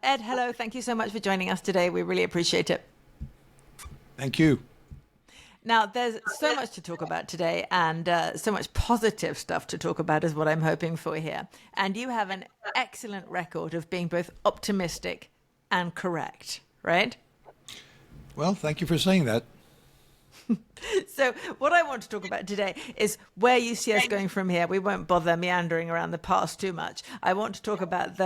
Ed, hello. Thank you so much for joining us today. We really appreciate it. Thank you. Now, there's so much to talk about today, and so much positive stuff to talk about is what I'm hoping for here. And you have an excellent record of being both optimistic and correct, right? Well, thank you for saying that. So what I want to talk about today is where you see us going from here. We won't bother meandering around the past too much. I want to talk about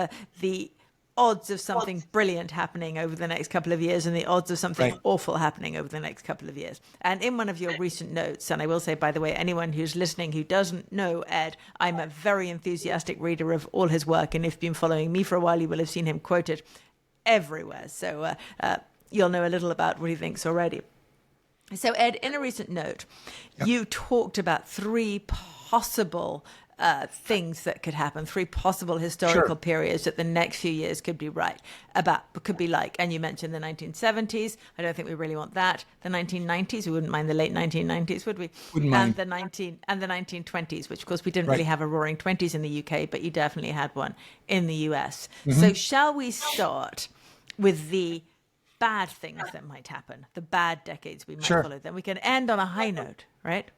the odds of something brilliant happening over the next couple of years and the odds of something awful happening over the next couple of years. And in one of your recent notes, and I will say, by the way, anyone who's listening who doesn't know Ed, I'm a very enthusiastic reader of all his work. And if you've been following me for a while, you will have seen him quoted everywhere. So you'll know a little about what he thinks already. So, Ed, in a recent note, you talked about three possible things that could happen, three possible historical periods that the next few years could be like. And you mentioned the 1970s. I don't think we really want that. The 1990s, we wouldn't mind the late 1990s, would we? Wouldn't mind. And the 1920s, which of course we didn't really have a roaring 20s in the UK, but you definitely had one in the US. Mm-hmm. So shall we start with the bad things that might happen, the bad decades we might follow? Then we can end on a high note, right?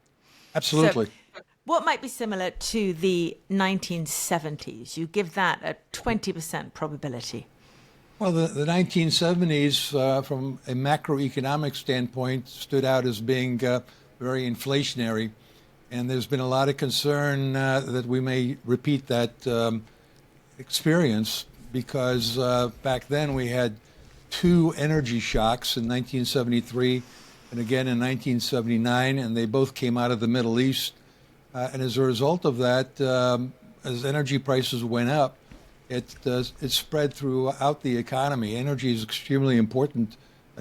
Absolutely. So, what might be similar to the 1970s? You give that a 20% probability. Well, the 1970s, from a macroeconomic standpoint, stood out as being very inflationary. And there's been a lot of concern that we may repeat that experience because back then we had two energy shocks in 1973 and again in 1979, and they both came out of the Middle East. And as a result of that, as energy prices went up, it spread throughout the economy. Energy is extremely important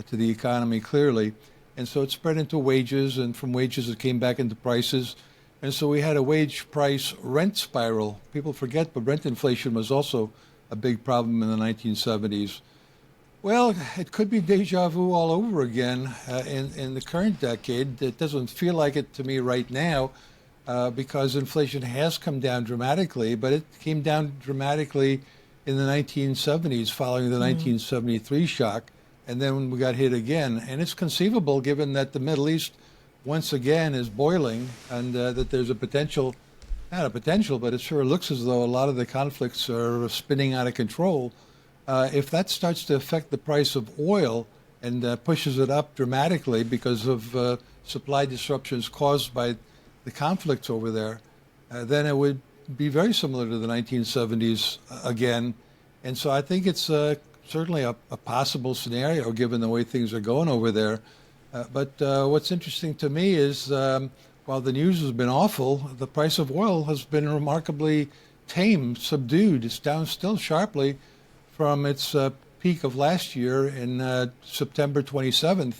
to the economy, clearly. And so it spread into wages, and from wages it came back into prices. And so we had a wage price rent spiral. People forget, but rent inflation was also a big problem in the 1970s. Well, it could be deja vu all over again in the current decade. It doesn't feel like it to me right now because inflation has come down dramatically, but it came down dramatically in the 1970s following the 1973 shock, and then when we got hit again. And it's conceivable, given that the Middle East once again is boiling and that there's a potential, not a potential, but it sure looks as though a lot of the conflicts are spinning out of control. If that starts to affect the price of oil and pushes it up dramatically because of supply disruptions caused by the conflicts over there, then it would be very similar to the 1970s again. And so I think it's certainly a possible scenario given the way things are going over there. But what's interesting to me is while the news has been awful, the price of oil has been remarkably tame, subdued. It's down still sharply from its peak of last year in September 27th.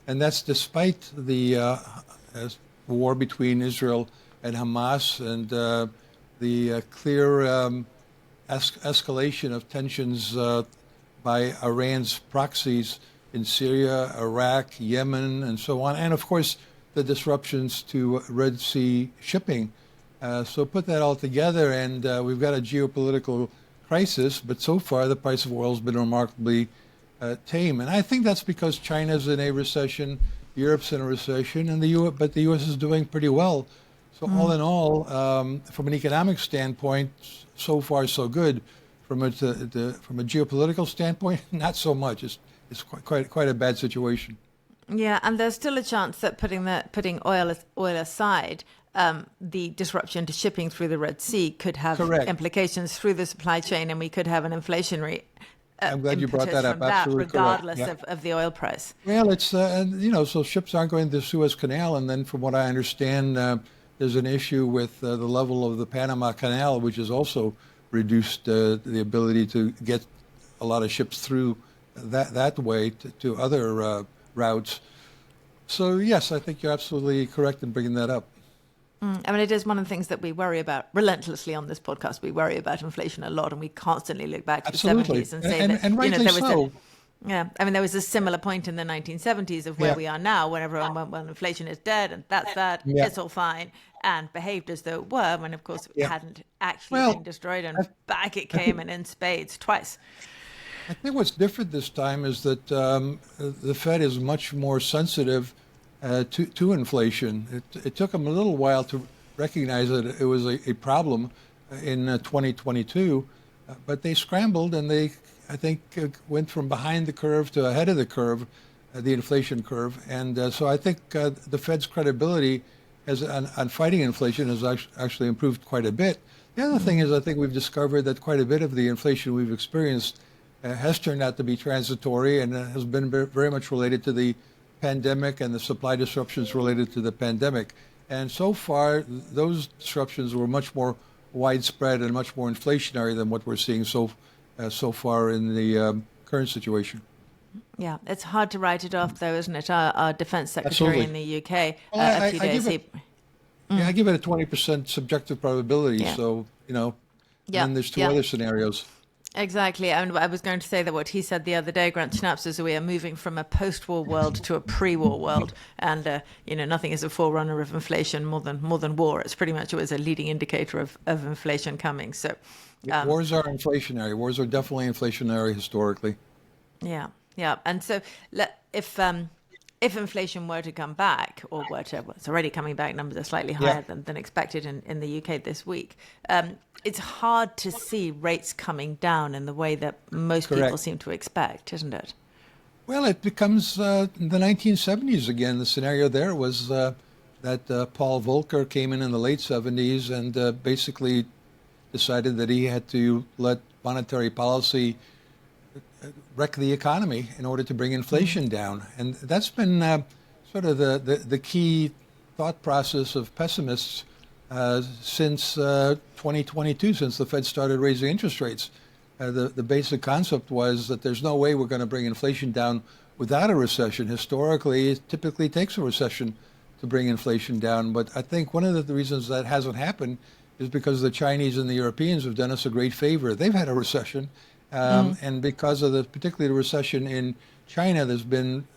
And that's despite the war between Israel and Hamas and the clear escalation of tensions by Iran's proxies in Syria, Iraq, Yemen, and so on. And of course, the disruptions to Red Sea shipping. So put that all together and we've got a geopolitical crisis, but so far the price of oil has been remarkably tame. And I think that's because China's in a recession, Europe's in a recession, and but the U.S. is doing pretty well. So all in all, from an economic standpoint, so far so good. From a geopolitical standpoint, not so much. It's quite a bad situation. Yeah, and there's still a chance that putting oil aside, the disruption to shipping through the Red Sea could have implications through the supply chain, and we could have an inflationary I'm glad you brought that up. Absolutely regardless correct. of the oil price. Well, it's so ships aren't going to the Suez Canal, and then from what I understand, there's an issue with the level of the Panama Canal, which has also reduced the ability to get a lot of ships through that way to other routes. So yes, I think you're absolutely correct in bringing that up. I mean, it is one of the things that we worry about relentlessly on this podcast. We worry about inflation a lot, and we constantly look back to the 70s and say and rightly so. There was a similar point in the 1970s of where we are now, when everyone went, well, inflation is dead, and that's that, it's all fine, and behaved as though it were, when, of course, it hadn't actually been destroyed, and back it came, and in spades, twice. I think what's different this time is that the Fed is much more sensitive to inflation. It took them a little while to recognize that it was a problem in 2022, but they scrambled and they, I think, went from behind the curve to ahead of the curve, the inflation curve. And so I think the Fed's credibility on fighting inflation has actually improved quite a bit. The other thing is I think we've discovered that quite a bit of the inflation we've experienced has turned out to be transitory and has been very much related to the pandemic and the supply disruptions related to the pandemic. And so far, those disruptions were much more widespread and much more inflationary than what we're seeing so far in the current situation. Yeah, it's hard to write it off, though, isn't it? Our defense secretary Absolutely. in the UK Well, a few days. I give it a 20% subjective probability. Yeah. So, and then there's two Yeah. other scenarios. Exactly. And I was going to say that what he said the other day, Grant Schnaps, is we are moving from a post-war world to a pre-war world. And, nothing is a forerunner of inflation more than war. It's pretty much always a leading indicator of inflation coming. So Wars are inflationary. Wars are definitely inflationary historically. Yeah. And so if inflation were to come back, or it's already coming back, numbers are slightly higher than expected in the UK this week, it's hard to see rates coming down in the way that most people seem to expect, isn't it? Well, it becomes the 1970s again. The scenario there was that Paul Volcker came in the late 70s and basically decided that he had to let monetary policy wreck the economy in order to bring inflation down. And that's been sort of the key thought process of pessimists since 2022, since the Fed started raising interest rates. The basic concept was that there's no way we're going to bring inflation down without a recession. Historically, it typically takes a recession to bring inflation down. But I think one of the reasons that hasn't happened is because the Chinese and the Europeans have done us a great favor. They've had a recession. And because of particularly the recession in China, there's been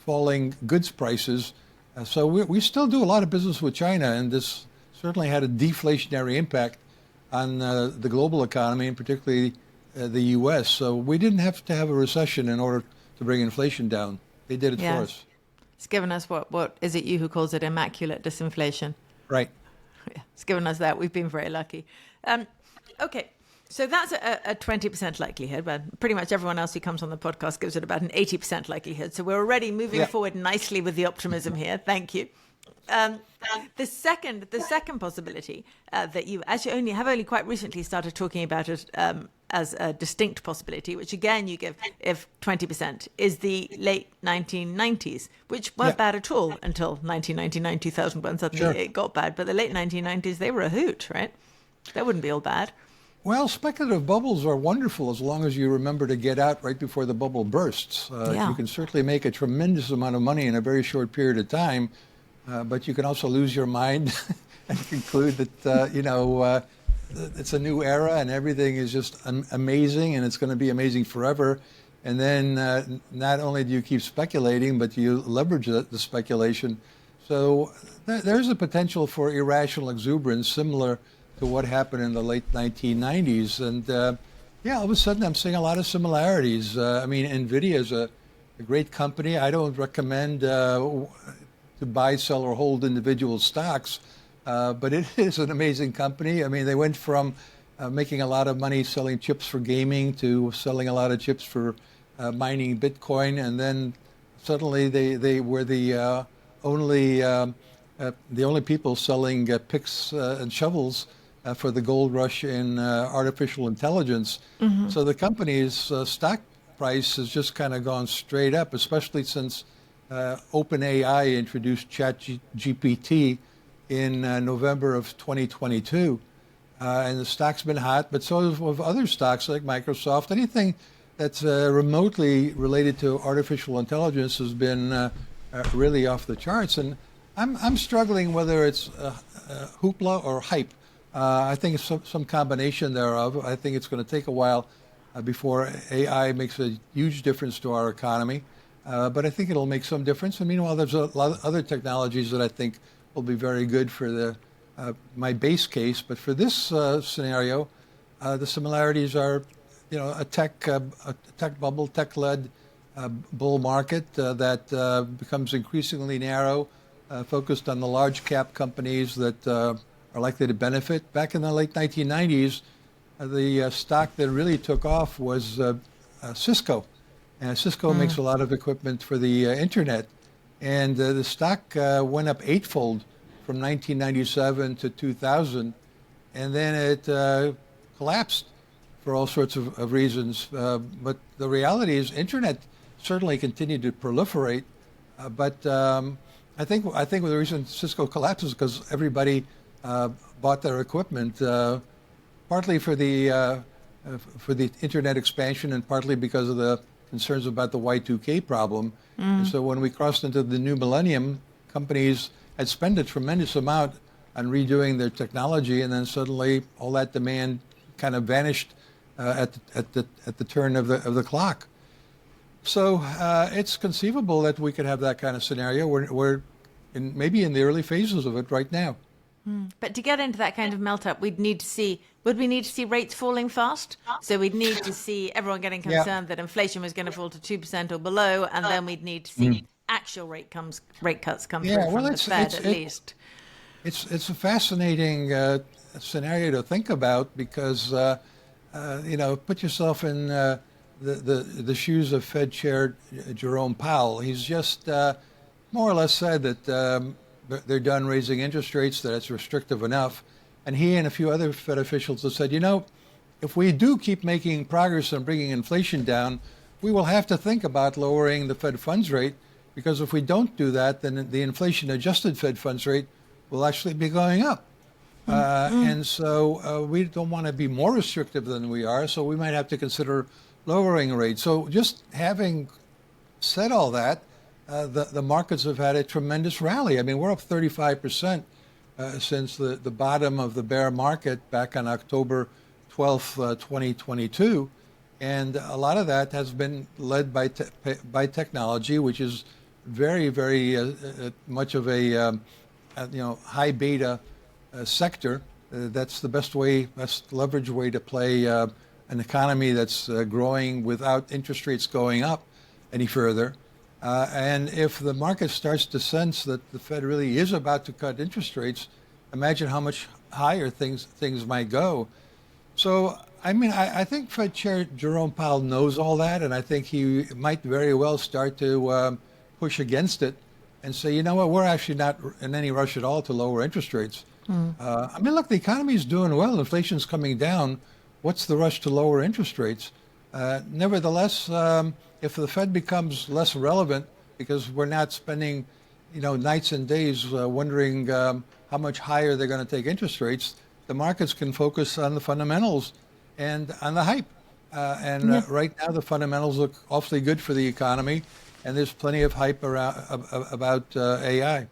falling goods prices. So we still do a lot of business with China, and this certainly had a deflationary impact on the global economy, and particularly the U.S. So we didn't have to have a recession in order to bring inflation down. They did it for us. It's given us what is it you who calls it immaculate disinflation? Right. Yeah, it's given us that. We've been very lucky. Okay. So that's a 20% likelihood, but pretty much everyone else who comes on the podcast gives it about an 80% likelihood. So we're already moving forward nicely with the optimism here. Thank you. The second possibility that you actually only quite recently started talking about it as a distinct possibility, which again you give if 20%, is the late 1990s, which weren't bad at all until 1999, 2000, when suddenly it got bad. But the late 1990s, they were a hoot, right? That wouldn't be all bad. Well, speculative bubbles are wonderful as long as you remember to get out right before the bubble bursts. You can certainly make a tremendous amount of money in a very short period of time, but you can also lose your mind and conclude that, it's a new era and everything is just amazing and it's going to be amazing forever. And then not only do you keep speculating, but you leverage the speculation. So there's a potential for irrational exuberance similar to what happened in the late 1990s. And all of a sudden I'm seeing a lot of similarities. NVIDIA is a great company. I don't recommend to buy, sell, or hold individual stocks, but it is an amazing company. I mean, they went from making a lot of money selling chips for gaming to selling a lot of chips for mining Bitcoin. And then suddenly they were the only people selling picks and shovels for the gold rush in artificial intelligence. Mm-hmm. So the company's stock price has just kind of gone straight up, especially since OpenAI introduced ChatGPT in November of 2022. And the stock's been hot, but so have other stocks like Microsoft. Anything that's remotely related to artificial intelligence has been really off the charts. And I'm struggling whether it's hoopla or hype. I think it's some combination thereof. I think it's going to take a while before AI makes a huge difference to our economy. But I think it'll make some difference. And meanwhile, there's a lot of other technologies that I think will be very good for my base case. But for this scenario, the similarities are, a tech bubble, tech-led bull market that becomes increasingly narrow, focused on the large cap companies that are likely to benefit. Back in the late 1990s, the stock that really took off was Cisco. And Cisco makes a lot of equipment for the internet. And the stock went up eightfold from 1997 to 2000. And then it collapsed for all sorts of reasons. But the reality is internet certainly continued to proliferate. But I think the reason Cisco collapsed is because everybody bought their equipment, partly for the internet expansion and partly because of the concerns about the Y2K problem. And so when we crossed into the new millennium, companies had spent a tremendous amount on redoing their technology, and then suddenly all that demand kind of vanished at the turn of the clock. So it's conceivable that we could have that kind of scenario. We're maybe in the early phases of it right now. But to get into that kind of melt up, would we need to see rates falling fast? So we'd need to see everyone getting concerned that inflation was going to fall to 2% or below, and then we'd need to see actual rate cuts come through from the Fed at least. It's a fascinating scenario to think about because put yourself in the shoes of Fed Chair Jerome Powell. He's just more or less said that they're done raising interest rates, that it's restrictive enough. And he and a few other Fed officials have said, if we do keep making progress on bringing inflation down, we will have to think about lowering the Fed funds rate, because if we don't do that, then the inflation-adjusted Fed funds rate will actually be going up. And so we don't want to be more restrictive than we are, so we might have to consider lowering rates. So just having said all that, the markets have had a tremendous rally. I mean, we're up 35% since the bottom of the bear market back on October 12th, 2022. And a lot of that has been led by technology, which is very, very much of a high beta sector. That's the best leverage way to play an economy that's growing without interest rates going up any further. And if the market starts to sense that the Fed really is about to cut interest rates, imagine how much higher things might go. So, I think Fed Chair Jerome Powell knows all that, and I think he might very well start to push against it and say, you know what, we're actually not in any rush at all to lower interest rates. Look, the economy is doing well, inflation's coming down. What's the rush to lower interest rates? Nevertheless, if the Fed becomes less relevant because we're not spending, nights and days wondering how much higher they're going to take interest rates, the markets can focus on the fundamentals and on the hype. Right now, the fundamentals look awfully good for the economy, and there's plenty of hype about AI.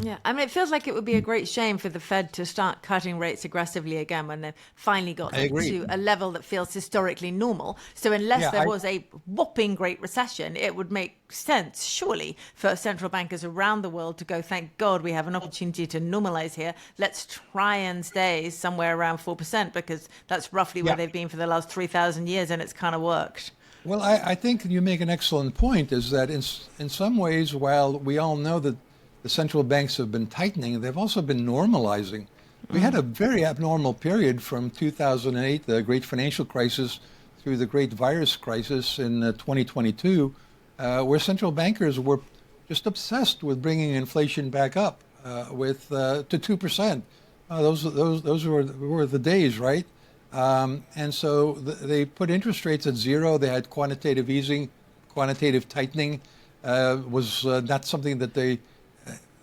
Yeah, it feels like it would be a great shame for the Fed to start cutting rates aggressively again when they've finally got to a level that feels historically normal. So unless there was a whopping great recession, it would make sense, surely, for central bankers around the world to go, thank God we have an opportunity to normalize here. Let's try and stay somewhere around 4%, because that's roughly where they've been for the last 3,000 years, and it's kind of worked. Well, I think you make an excellent point, is that in some ways, while we all know that the central banks have been tightening, they've also been normalizing. We had a very abnormal period from 2008, the great financial crisis, through the great virus crisis in 2022, where central bankers were just obsessed with bringing inflation back up to 2%. Those were the days, right? And so they put interest rates at zero. They had quantitative easing, quantitative tightening was not something that they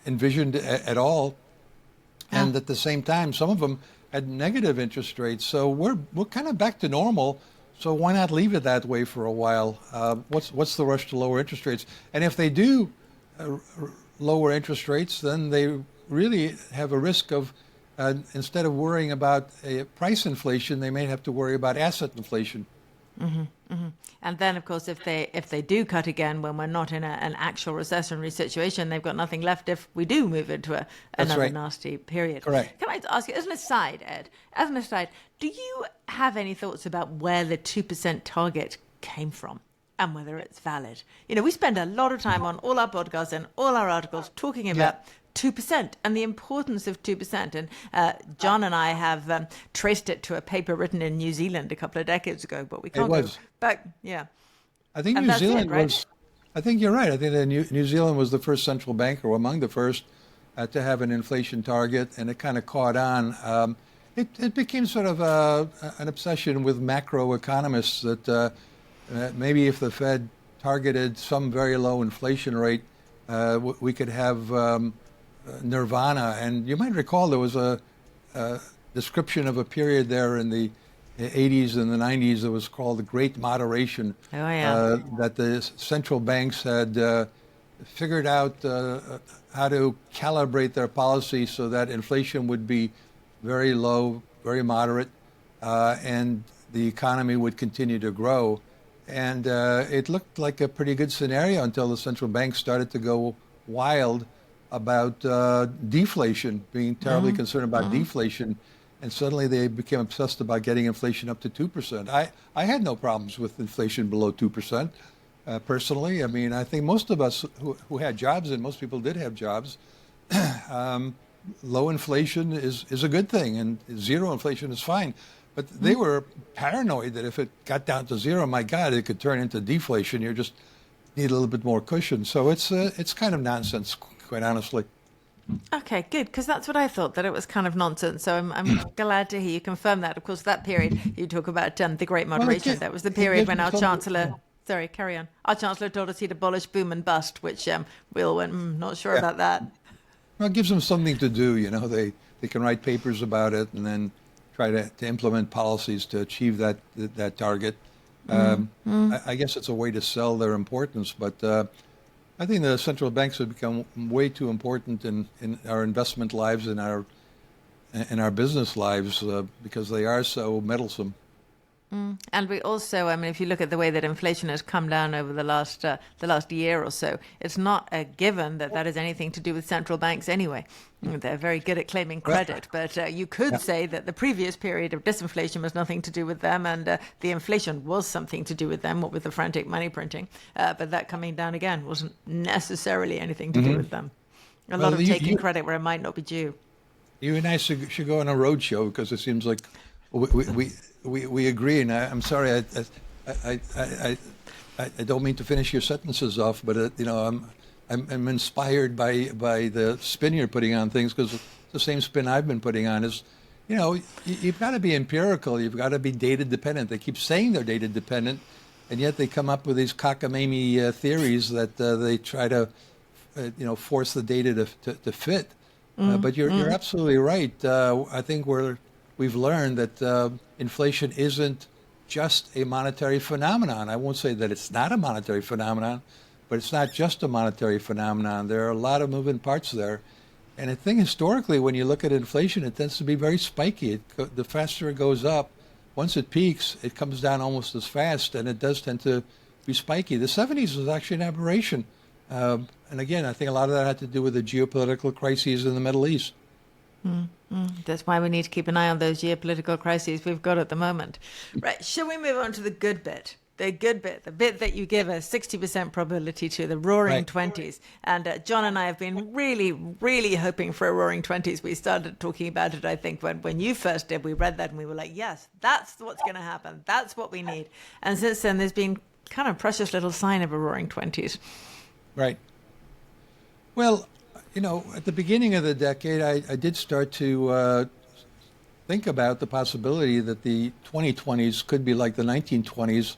envisioned at all. And at the same time, some of them had negative interest rates. So we're kind of back to normal. So why not leave it that way for a while? What's the rush to lower interest rates? And if they do lower interest rates, then they really have a risk of, instead of worrying about a price inflation, they may have to worry about asset inflation. And then, of course, if they do cut again when we're not in an actual recessionary situation, they've got nothing left if we do move into another nasty period. Correct. Can I ask you, as an aside, Ed, do you have any thoughts about where the 2% target came from and whether it's valid? You know, we spend a lot of time on all our podcasts and all our articles talking about 2% and the importance of 2%. And John and I have traced it to a paper written in New Zealand a couple of decades ago, but we can't go back. Yeah. I think New Zealand was, I think you're right. I think that New Zealand was the first central bank, or among the first, to have an inflation target, and it kind of caught on. It became sort of an obsession with macroeconomists that maybe if the Fed targeted some very low inflation rate, we could have nirvana. And you might recall there was a description of a period there in the 80s and the 90s that was called the Great Moderation. That the central banks had figured out how to calibrate their policy so that inflation would be very low, very moderate, and the economy would continue to grow. And it looked like a pretty good scenario until the central banks started to go wild about deflation, being terribly concerned about deflation. And suddenly they became obsessed about getting inflation up to 2%. I had no problems with inflation below 2%, personally. I mean, I think most of us who had jobs, and most people did have jobs, low inflation is a good thing, and zero inflation is fine. But they were paranoid that if it got down to zero, my God, it could turn into deflation. You just need a little bit more cushion. So it's kind of nonsense, quite honestly. Okay, good, because that's what I thought, that it was kind of nonsense. So I'm glad to hear you confirm that. Of course, that period, you talk about the Great Moderation, that was the period when our Chancellor... Sorry, carry on. Our Chancellor told us he'd abolish boom and bust, which we all went, not sure about that. Well, it gives them something to do, you know. They can write papers about it and then try to implement policies to achieve that target. I guess it's a way to sell their importance, but I think the central banks have become way too important in our investment lives and in our business lives because they are so meddlesome. And we also, I mean, if you look at the way that inflation has come down over the last year or so, it's not a given that is anything to do with central banks anyway. They're very good at claiming credit, but you could say that the previous period of disinflation was nothing to do with them, and the inflation was something to do with them, what with the frantic money printing. But that coming down again wasn't necessarily anything to do with them. A lot of taking credit where it might not be due. You and I should go on a road show, because it seems like we agree. And I'm sorry, I don't mean to finish your sentences off, but you know, I'm inspired by the spin you're putting on things, because the same spin I've been putting on is, you know, you've got to be empirical. You've got to be data dependent. They keep saying they're data dependent, and yet they come up with these cockamamie theories that they try to, you know, force the data to fit. But you're absolutely right. I think we've learned that inflation isn't just a monetary phenomenon. I won't say that it's not a monetary phenomenon, but it's not just a monetary phenomenon. There are a lot of moving parts there. And I think historically, when you look at inflation, it tends to be very spiky. The faster it goes up, once it peaks, it comes down almost as fast, and it does tend to be spiky. The 70s was actually an aberration. And again, I think a lot of that had to do with the geopolitical crises in the Middle East. That's why we need to keep an eye on those geopolitical crises we've got at the moment. Right, shall we move on to the good bit? The good bit, the bit that you give a 60% probability to, the roaring 20s. And John and I have been really, really hoping for a roaring 20s. We started talking about it, I think, when you first did. We read that and we were like, yes, that's what's going to happen. That's what we need. And since then, there's been kind of precious little sign of a roaring 20s. Right. Well, you know, at the beginning of the decade, I did start to think about the possibility that the 2020s could be like the 1920s.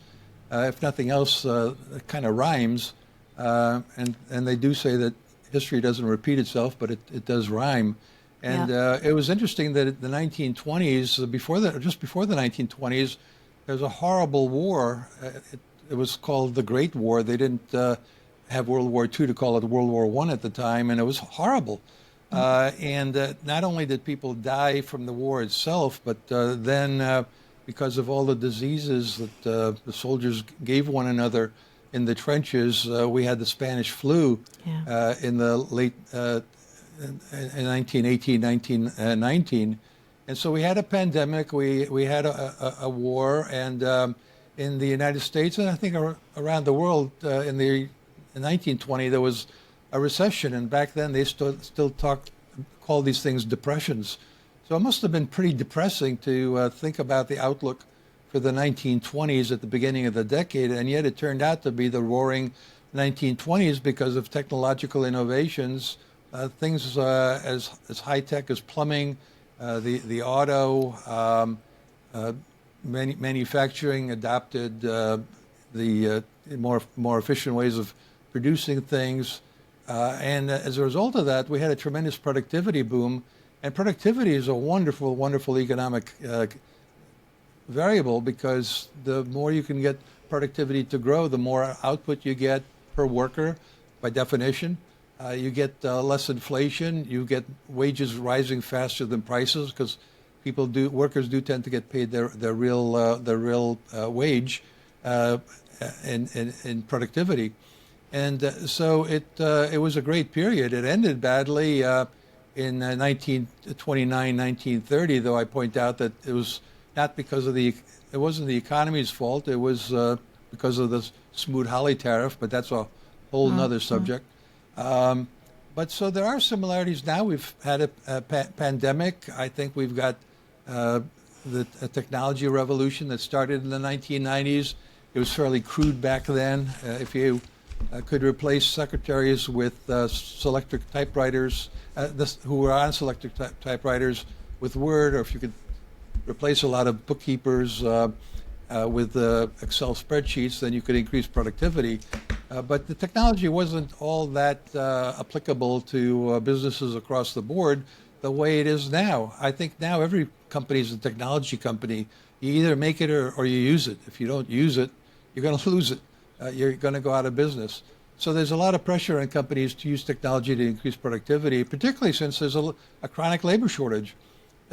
If nothing else, it kind of rhymes. And they do say that history doesn't repeat itself, but it does rhyme. And it was interesting that in the 1920s, just before the 1920s, there was a horrible war. It was called the Great War. They didn't have World War II to call it World War I at the time, and it was horrible. And not only did people die from the war itself, but then because of all the diseases that the soldiers gave one another in the trenches. We had the Spanish flu in the late in 1918, 1919. And so we had a pandemic, we had a war, and in the United States, and I think around the world, in 1920, there was a recession, and back then they still called these things depressions. So it must have been pretty depressing to think about the outlook for the 1920s at the beginning of the decade, and yet it turned out to be the roaring 1920s because of technological innovations, things as high-tech as plumbing, the auto, manufacturing adopted the more efficient ways of producing things. And as a result of that, we had a tremendous productivity boom. And productivity is a wonderful, wonderful economic variable, because the more you can get productivity to grow, the more output you get per worker, by definition. You get less inflation. You get wages rising faster than prices, because workers do tend to get paid their real wage in productivity. And so it was a great period. It ended badly in 1929, 1930, though I point out that it was not because of it wasn't the economy's fault. It was because of the Smoot-Hawley tariff, but that's a whole nother subject. But so there are similarities now. We've had a pandemic. I think we've got a technology revolution that started in the 1990s. It was fairly crude back then. If you could replace secretaries with selectric typewriters, who were on selectric typewriters with Word, or if you could replace a lot of bookkeepers with Excel spreadsheets, then you could increase productivity. But the technology wasn't all that applicable to businesses across the board the way it is now. I think now every company is a technology company. You either make it or you use it. If you don't use it, you're going to lose it. You're going to go out of business. So there's a lot of pressure on companies to use technology to increase productivity, particularly since there's a chronic labor shortage.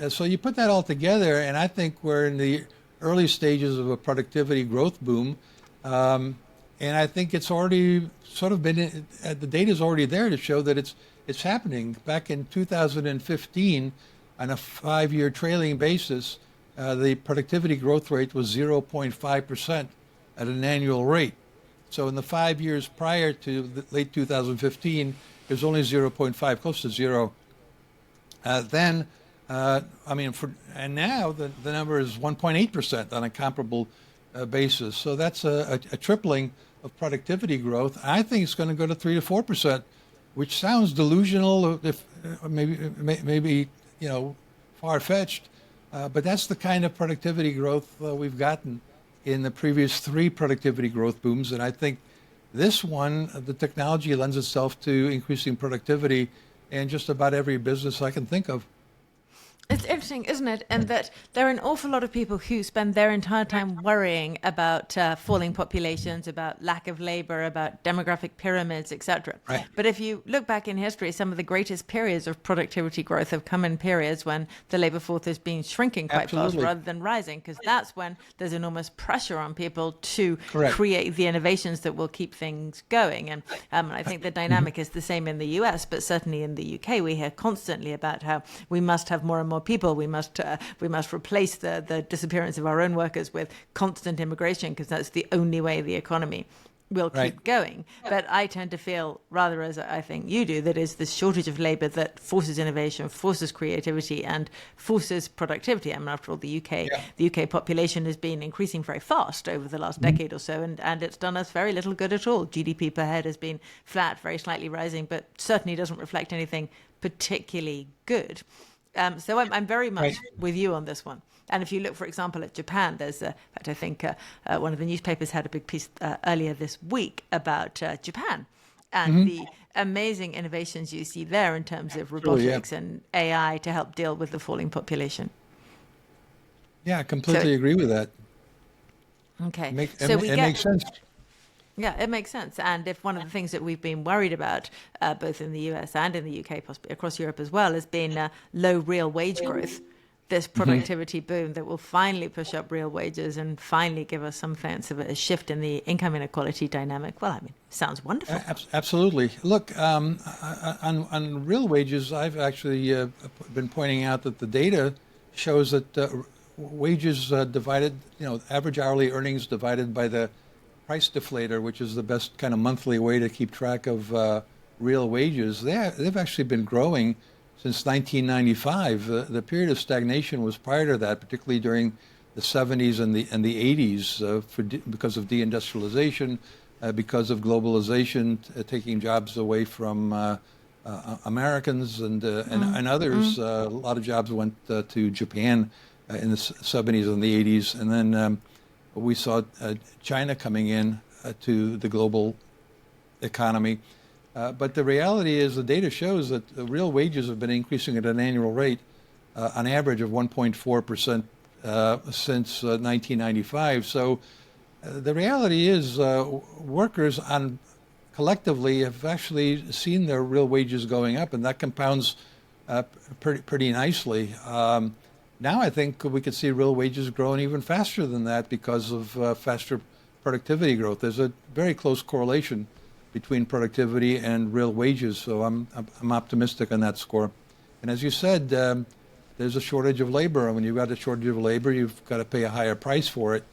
So you put that all together, and I think we're in the early stages of a productivity growth boom. And I think it's already sort of been, the data is already there to show that it's happening. Back in 2015, on a 5-year trailing basis, the productivity growth rate was 0.5% at an annual rate. So in the 5 years prior to the late 2015, it was only 0.5, close to zero. And now the number is 1.8% on a comparable basis. So that's a tripling of productivity growth. I think it's going to go to 3 to 4%, which sounds delusional, if maybe far-fetched, but that's the kind of productivity growth we've gotten in the previous 3 productivity growth booms. And I think this one, the technology lends itself to increasing productivity in just about every business I can think of. It's interesting, isn't it? And that there are an awful lot of people who spend their entire time worrying about falling populations, about lack of labor, about demographic pyramids, etc. Right. But if you look back in history, some of the greatest periods of productivity growth have come in periods when the labor force has been shrinking quite fast rather than rising, because that's when there's enormous pressure on people to create the innovations that will keep things going. And I think the dynamic is the same in the US, but certainly in the UK, we hear constantly about how we must have more and more people. We must replace the disappearance of our own workers with constant immigration, because that's the only way the economy will keep going. But I tend to feel, rather as I think you do, that is this shortage of labor that forces innovation, forces creativity, and forces productivity. I mean, after all, the UK population has been increasing very fast over the last decade or so, and it's done us very little good at all. GDP per head has been flat, very slightly rising, but certainly doesn't reflect anything particularly good. So I'm very much with you on this one. And if you look, for example, at Japan, there's, in fact, I think one of the newspapers had a big piece earlier this week about Japan and the amazing innovations you see there in terms of robotics and AI to help deal with the falling population. Yeah, I completely agree with that. Okay. It makes sense. Yeah, it makes sense. And if one of the things that we've been worried about, both in the US and in the UK, possibly across Europe as well, has been low real wage growth, this productivity boom that will finally push up real wages and finally give us some sense of a shift in the income inequality dynamic. Well, I mean, sounds wonderful. Absolutely. Look, on real wages, I've actually been pointing out that the data shows that wages divided, average hourly earnings divided by the price deflator, which is the best kind of monthly way to keep track of real wages, they've actually been growing since 1995. The period of stagnation was prior to that, particularly during the 70s and the 80s, because of deindustrialization, because of globalization taking jobs away from Americans and others. A lot of jobs went to Japan in the 70s and the 80s, and then we saw China coming in to the global economy. But the reality is the data shows that the real wages have been increasing at an annual rate on average of 1.4% since 1995. So the reality is workers collectively have actually seen their real wages going up, and that compounds pretty nicely. Now I think we could see real wages growing even faster than that because of faster productivity growth. There's a very close correlation between productivity and real wages, so I'm optimistic on that score. And as you said, there's a shortage of labor, and when you've got a shortage of labor, you've got to pay a higher price for it.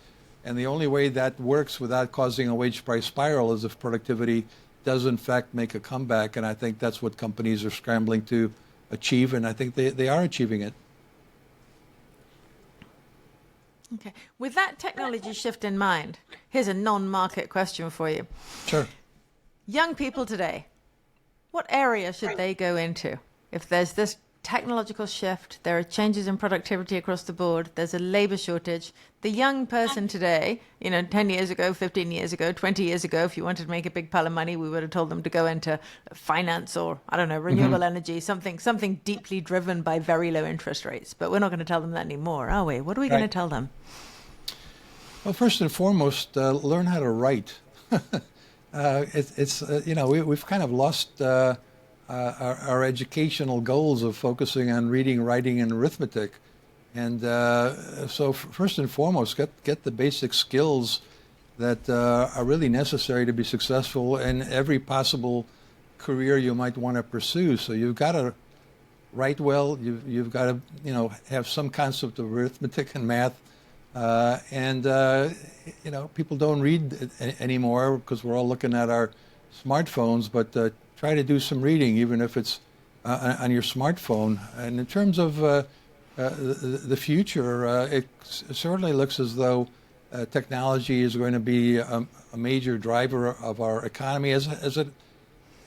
And the only way that works without causing a wage price spiral is if productivity does in fact make a comeback, and I think that's what companies are scrambling to achieve, and I think they are achieving it. Okay. With that technology shift in mind, here's a non-market question for you. Sure. Young people today, what area should they go into? If there's this technological shift, there are changes in productivity across the board, there's a labor shortage, the young person today, 10 years ago, 15 years ago, 20 years ago, if you wanted to make a big pile of money, we would have told them to go into finance or, I don't know, renewable energy, something deeply driven by very low interest rates. But we're not going to tell them that anymore, are we? What are we going to tell them? Well, first and foremost, learn how to write. We've kind of lost our educational goals of focusing on reading, writing, and arithmetic. And so first and foremost, get the basic skills that are really necessary to be successful in every possible career you might want to pursue. So you've got to write well, you've got to have some concept of arithmetic and math. People don't read anymore because we're all looking at our smartphones, but try to do some reading, even if it's on your smartphone. And in terms of the future, it certainly looks as though technology is going to be a major driver of our economy, as it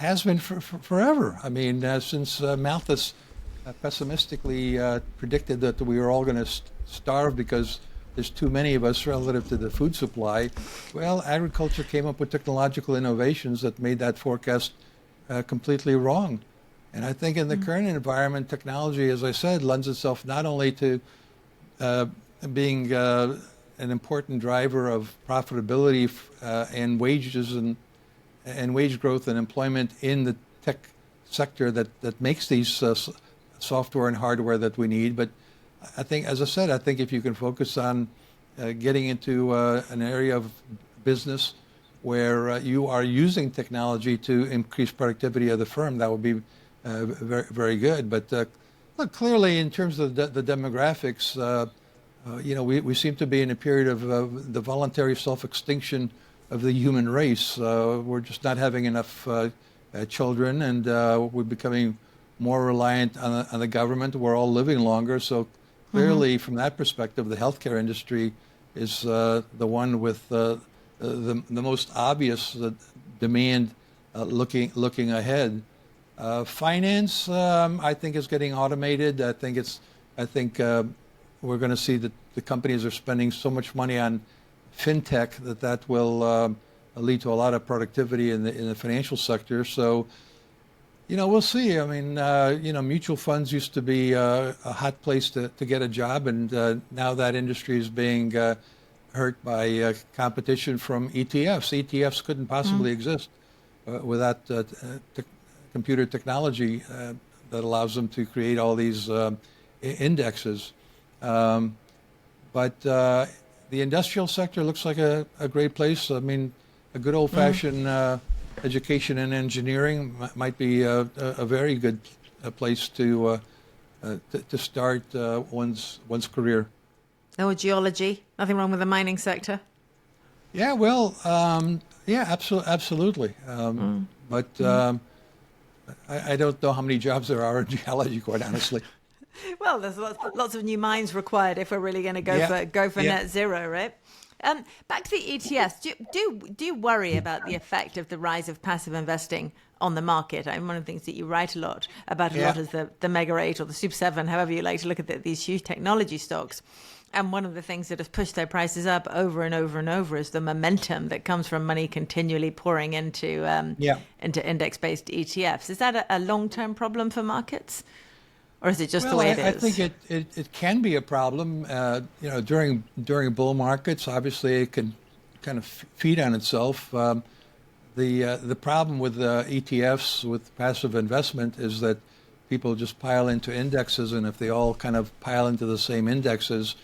has been forever. I mean, since Malthus pessimistically predicted that we were all going to starve because there's too many of us relative to the food supply. Well, agriculture came up with technological innovations that made that forecast completely wrong. And I think in the current environment, technology, as I said, lends itself not only to being an important driver of profitability and wages and wage growth and employment in the tech sector that makes these software and hardware that we need, but I think, as I said, I think if you can focus on getting into an area of business where you are using technology to increase productivity of the firm, that would be very, very good. But look, clearly, in terms of the demographics, we seem to be in a period of the voluntary self-extinction of the human race. We're just not having enough children, and we're becoming more reliant on the government. We're all living longer, so clearly, from that perspective, the healthcare industry is the one with the most obvious demand looking ahead. Finance, I think, is getting automated. I think we're going to see that the companies are spending so much money on fintech that will lead to a lot of productivity in the financial sector. So, we'll see. I mean, mutual funds used to be a hot place to get a job, and now that industry is being hurt by competition from ETFs. ETFs couldn't possibly exist without computer technology that allows them to create all these indexes. But the industrial sector looks like a great place. I mean, a good old-fashioned education and engineering might be a very good place to start one's career. Oh, geology. Nothing wrong with the mining sector. Yeah, well, yeah, absolutely. But I don't know how many jobs there are in geology, quite honestly. Well, there's lots of new mines required if we're really going to go for net zero, right? Back to the ETFs. Do you worry about the effect of the rise of passive investing on the market? I mean, one of the things that you write a lot about is the Mega 8 or the Super 7, however you like to look at these huge technology stocks. And one of the things that has pushed their prices up over and over and over is the momentum that comes from money continually pouring into index-based ETFs. Is that a long-term problem for markets? Or is it just the way it is? I think it can be a problem. During bull markets, obviously it can kind of feed on itself. The problem with ETFs, with passive investment, is that people just pile into indexes, and if they all kind of pile into the same indexes,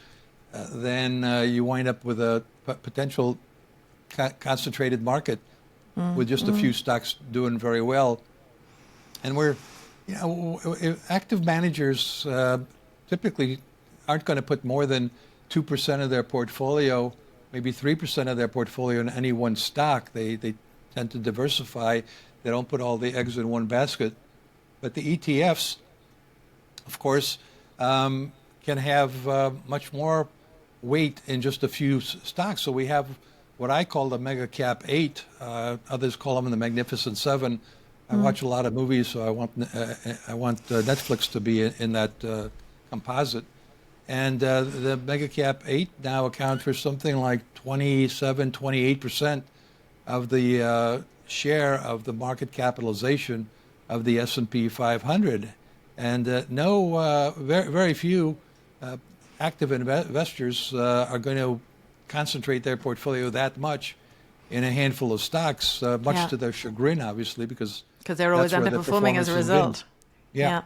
then you wind up with a potential concentrated market with just a few stocks doing very well. And active managers typically aren't going to put more than 2% of their portfolio, maybe 3% of their portfolio in any one stock. They tend to diversify. They don't put all the eggs in one basket. But the ETFs, of course, can have much more weight in just a few stocks. So we have what I call the Mega Cap 8. Others call them the Magnificent 7. I watch a lot of movies, so I want Netflix to be in that composite. And the Mega Cap 8 now accounts for something like 28% of the share of the market capitalization of the S&P 500. And very few active investors are going to concentrate their portfolio that much in a handful of stocks, much to their chagrin, obviously, because they're always underperforming as a result. Yeah.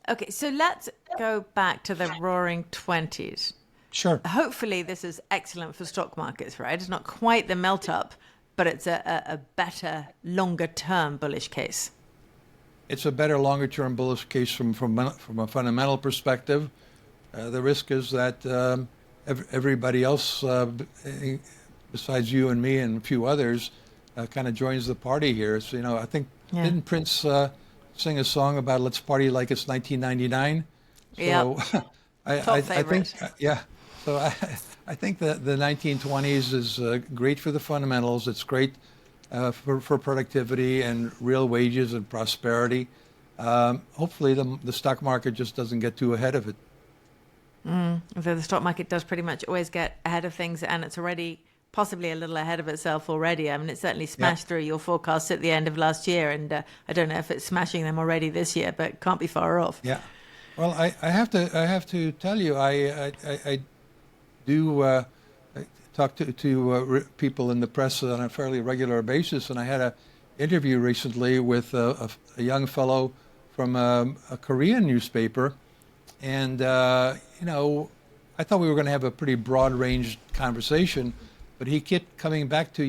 Okay, so let's go back to the Roaring Twenties. Sure. Hopefully this is excellent for stock markets, right? It's not quite the melt up, but it's a better, longer term bullish case. It's a better, longer term bullish case from a fundamental perspective. The risk is that everybody else, besides you and me and a few others, kind of joins the party here. So, I think, didn't Prince sing a song about let's party like it's 1999? So I think, So I think that the 1920s is great for the fundamentals. It's great for productivity and real wages and prosperity. Hopefully the stock market just doesn't get too ahead of it. The stock market does pretty much always get ahead of things, and it's already possibly a little ahead of itself already. I mean, it certainly smashed through your forecasts at the end of last year, and I don't know if it's smashing them already this year, but can't be far off. Yeah. Well, I have to tell you, I do talk to people in the press on a fairly regular basis, and I had an interview recently with a young fellow from a Korean newspaper, and I thought we were going to have a pretty broad-ranged conversation, but he kept coming back to,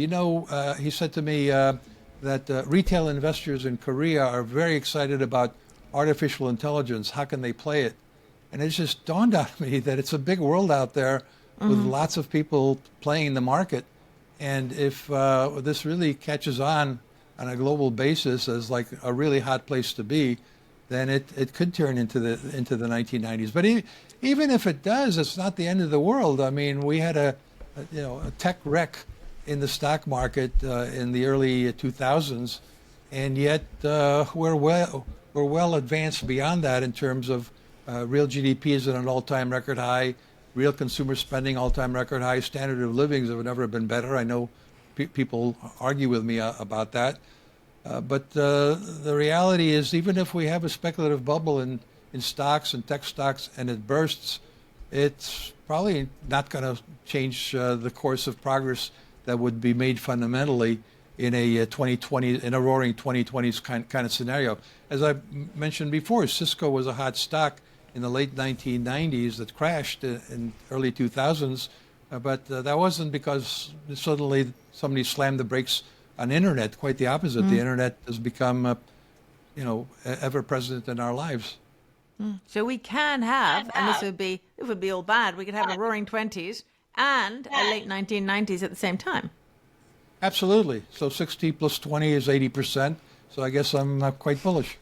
he said to me that retail investors in Korea are very excited about artificial intelligence. How can they play it? And it just dawned on me that it's a big world out there with lots of people playing the market. And if this really catches on a global basis as like a really hot place to be, then it could turn into the 1990s. But even if it does, it's not the end of the world. I mean, we had a tech wreck in the stock market in the early 2000s, and yet we're well advanced beyond that in terms of real GDP is at an all-time record high, real consumer spending all-time record high, standard of living have never been better. I know people argue with me about that. But the reality is, even if we have a speculative bubble in stocks and tech stocks and it bursts, it's probably not going to change the course of progress that would be made fundamentally in a roaring 2020s kind of scenario. As I mentioned before, Cisco was a hot stock in the late 1990s that crashed in early 2000s. But that wasn't because suddenly somebody slammed the brakes on internet. Quite the opposite. The internet has become, ever present in our lives. So we can have, and it would be all bad. We could have a roaring 20s and a late 1990s at the same time. Absolutely. So 60 plus 20 is 80%. So I guess I'm quite bullish.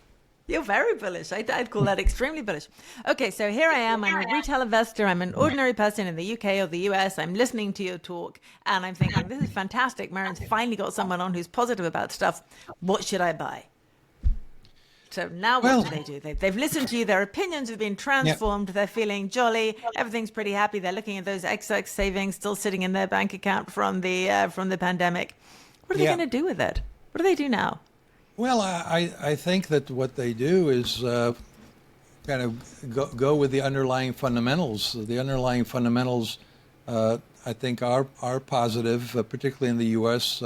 You're very bullish. I'd call that extremely bullish. Okay, so here I am. I'm a retail investor. I'm an ordinary person in the UK or the US. I'm listening to your talk, and I'm thinking, this is fantastic. Merryn's finally got someone on who's positive about stuff. What should I buy? So now what do? They've listened to you. Their opinions have been transformed. They're feeling jolly. Everything's pretty happy. They're looking at those XX savings still sitting in their bank account from the pandemic. What are they going to do with it? What do they do now? Well, I think that what they do is kind of go with the underlying fundamentals. The underlying fundamentals, I think, are positive, particularly in the U.S.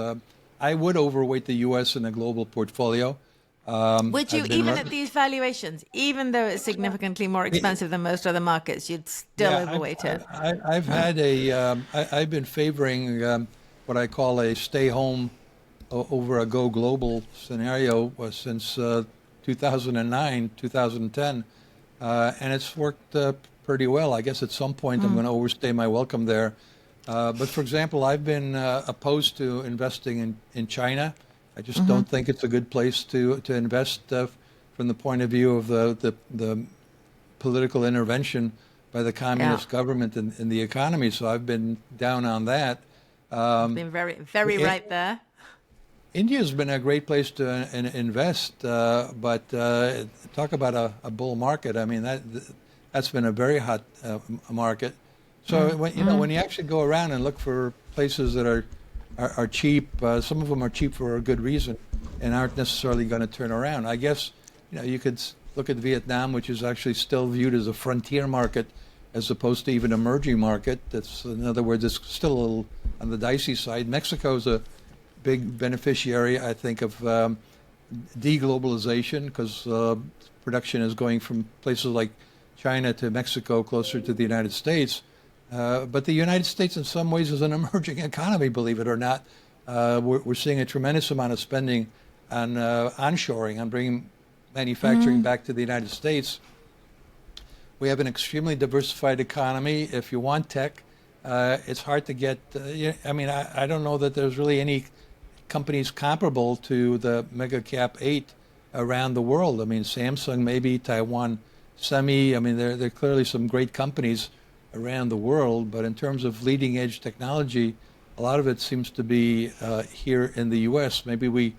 I would overweight the U.S. in a global portfolio. Would you, even at these valuations, even though it's significantly more expensive than most other markets, you'd still overweight it? I've been favoring what I call a stay home over a go global scenario since 2009, 2010, and it's worked pretty well. I guess at some point I'm going to overstay my welcome there. But for example, I've been opposed to investing in China. I just don't think it's a good place to invest from the point of view of the political intervention by the communist government in the economy. So I've been down on that. Been very right there. India's been a great place to invest, but talk about a bull market. I mean, that's been a very hot market. So when you actually go around and look for places that are cheap, some of them are cheap for a good reason and aren't necessarily going to turn around. I guess you could look at Vietnam, which is actually still viewed as a frontier market as opposed to even emerging market. That's, in other words, it's still a little on the dicey side. Mexico's a big beneficiary, I think, of deglobalization because production is going from places like China to Mexico closer to the United States. But the United States in some ways is an emerging economy, believe it or not. We're seeing a tremendous amount of spending on onshoring, on bringing manufacturing back to the United States. We have an extremely diversified economy. If you want tech, it's hard to get. I don't know that there's really any companies comparable to the mega cap 8 around the world. I mean, Samsung, maybe Taiwan Semi. I mean, there are clearly some great companies around the world, but in terms of leading edge technology, a lot of it seems to be here in the U.S. Maybe we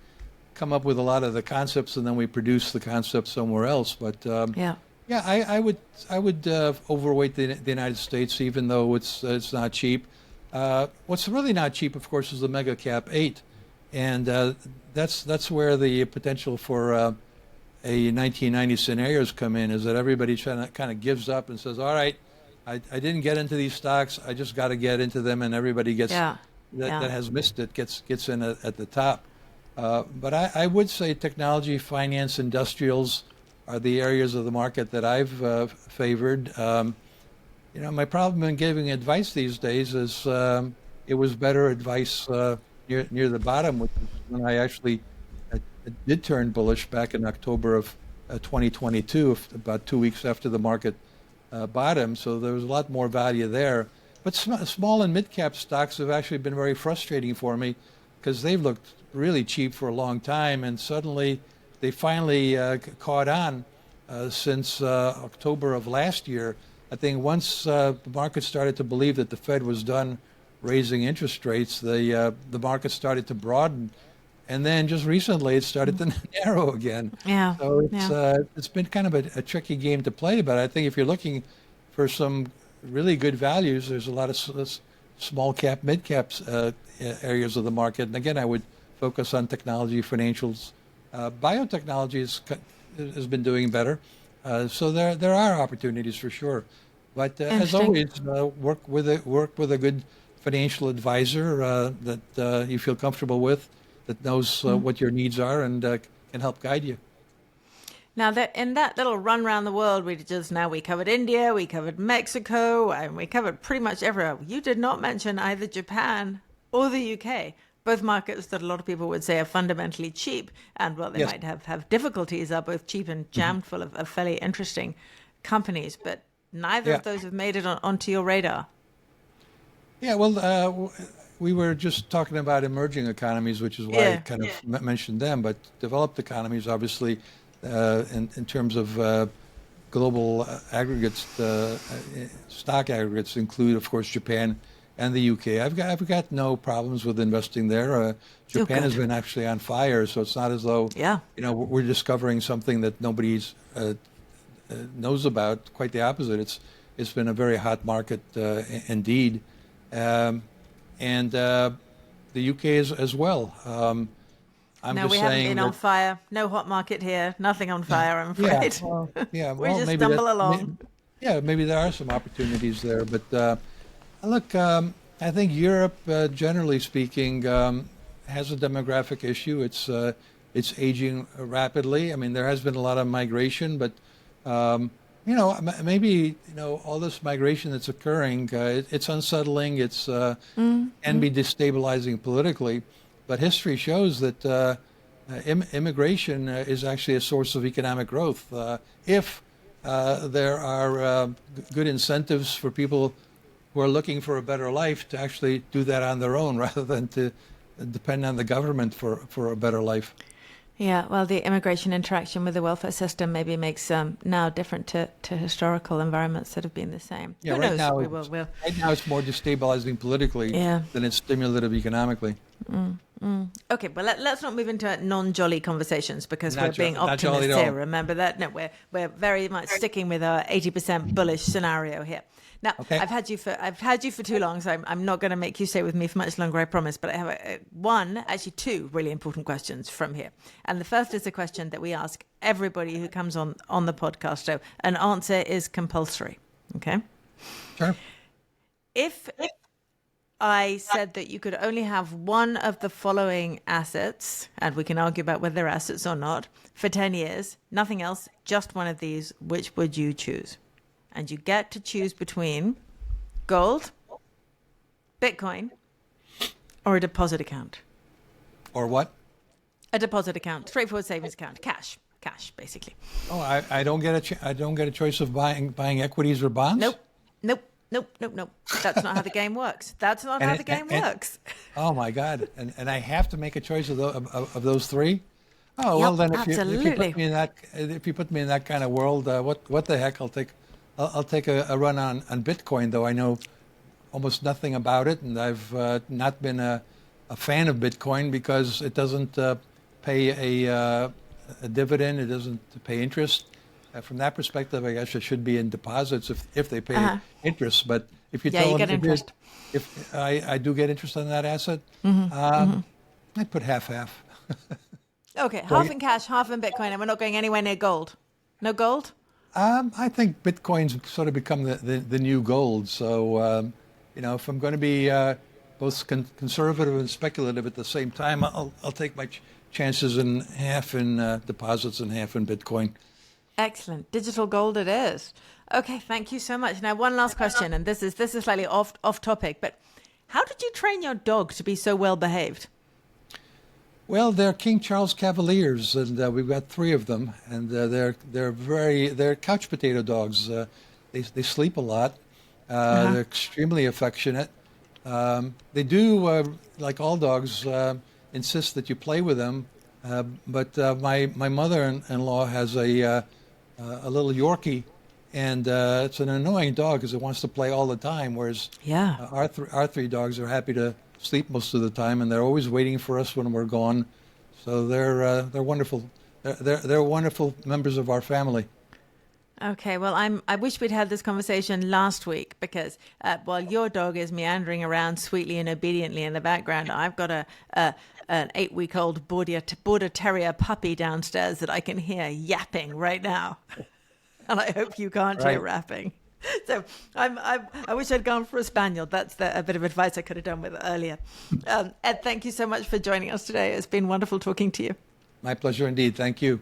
come up with a lot of the concepts and then we produce the concepts somewhere else. But I would overweight the United States, even though it's not cheap. What's really not cheap, of course, is the mega cap 8, and that's where the potential for a 1990 scenarios come in. Is that everybody kind of gives up and says, "All right, I didn't get into these stocks. I just got to get into them," and everybody gets that has missed it gets in at the top. But I would say technology, finance, industrials are the areas of the market that I've favored. My problem in giving advice these days is it was better advice near the bottom, which is when I actually did turn bullish back in October of 2022, about 2 weeks after the market bottom. So there was a lot more value there. But small and mid-cap stocks have actually been very frustrating for me because they've looked really cheap for a long time, and suddenly they finally caught on since October of last year. I think once the market started to believe that the Fed was done raising interest rates, the market started to broaden, and then just recently it started to narrow again. Yeah. So it's been kind of a tricky game to play, but I think if you're looking for some really good values, there's a lot of small cap, mid caps areas of the market. And again, I would focus on technology, financials. Biotechnology has been doing better. So there are opportunities for sure. But as always, work with a good financial advisor that you feel comfortable with, that knows what your needs are and can help guide you. Now, in that little run around the world, we covered India, we covered Mexico, and we covered pretty much everywhere. You did not mention either Japan or the UK, both markets that a lot of people would say are fundamentally cheap, and well, they Yes. might have difficulties, are both cheap and jammed full of fairly interesting companies, but neither Yeah. of those have made it onto your radar. Yeah, well, we were just talking about emerging economies, which is why I kind of mentioned them. But developed economies, obviously, in terms of global aggregates, stock aggregates include, of course, Japan and the UK. I've got no problems with investing there. Japan has been actually on fire, so it's not as though we're discovering something that nobody's knows about. Quite the opposite. It's been a very hot market indeed. And the UK as well. I'm No, just we haven't saying been on fire. No hot market here. Nothing on fire, I'm yeah, afraid. well, yeah, We well, just maybe stumble along. maybe there are some opportunities there. But look, I think Europe, generally speaking, has a demographic issue. It's aging rapidly. I mean, there has been a lot of migration, but maybe all this migration that's occurring, it's unsettling. It's can be destabilizing politically, but history shows that immigration is actually a source of economic growth if there are good incentives for people who are looking for a better life to actually do that on their own rather than to depend on the government for a better life. Yeah, well, the immigration interaction with the welfare system maybe makes now different to historical environments that have been the same. Yeah, Who right knows? now, We'll. right now it's more destabilizing politically than it's stimulative economically. Okay, well, let's not move into non-jolly conversations because Not we're being not jolly optimists at all. here. Remember that? No, we're very much sticking with our 80% bullish scenario here. Now, Okay. I've had you for too long, so I'm not going to make you stay with me for much longer, I promise. But I have actually two really important questions from here. And the first is a question that we ask everybody who comes on the podcast. So an answer is compulsory. Okay. Sure. If I said that you could only have one of the following assets, and we can argue about whether they're assets or not, for 10 years, nothing else, just one of these, which would you choose? And you get to choose between gold, Bitcoin, or a deposit account. Or what? A deposit account, straightforward savings account, cash, basically. Oh, I don't get I don't get a choice of buying equities or bonds. Nope. That's not how the game works. That's not how the game works. Oh my God! And I have to make a choice of those three. Oh Yep, well, then if you put me in that kind of world, what the heck? I'll take a run on Bitcoin, though I know almost nothing about it, and I've not been a fan of Bitcoin because it doesn't pay a dividend. It doesn't pay interest. From that perspective, I guess it should be in deposits if they pay interest. But if you tell them interest. If I do get interest on that asset, I'd put half. Okay, half in cash, half in Bitcoin, and we're not going anywhere near gold. No gold? I think Bitcoin's sort of become the new gold. So, if I'm going to be both conservative and speculative at the same time, I'll take my chances in half in deposits and half in Bitcoin. Excellent. Digital gold it is. Okay, thank you so much. Now, one last question, and this is slightly off topic, but how did you train your dog to be so well behaved? Well, they're King Charles Cavaliers, and we've got 3 of them, and they're couch potato dogs. They sleep a lot. They're extremely affectionate. They do, like all dogs, insist that you play with them. But my mother-in-law has a little Yorkie, and it's an annoying dog because it wants to play all the time. Whereas our 3 dogs are happy to sleep most of the time, and they're always waiting for us when we're gone. So they're wonderful. They're wonderful members of our family. Okay, well, I wish we'd had this conversation last week because while your dog is meandering around sweetly and obediently in the background, I've got an 8-week-old border terrier puppy downstairs that I can hear yapping right now, and I hope you can't hear rapping. So I wish I'd gone for a spaniel. That's a bit of advice I could have done with earlier. Ed, thank you so much for joining us today. It's been wonderful talking to you. My pleasure indeed. Thank you.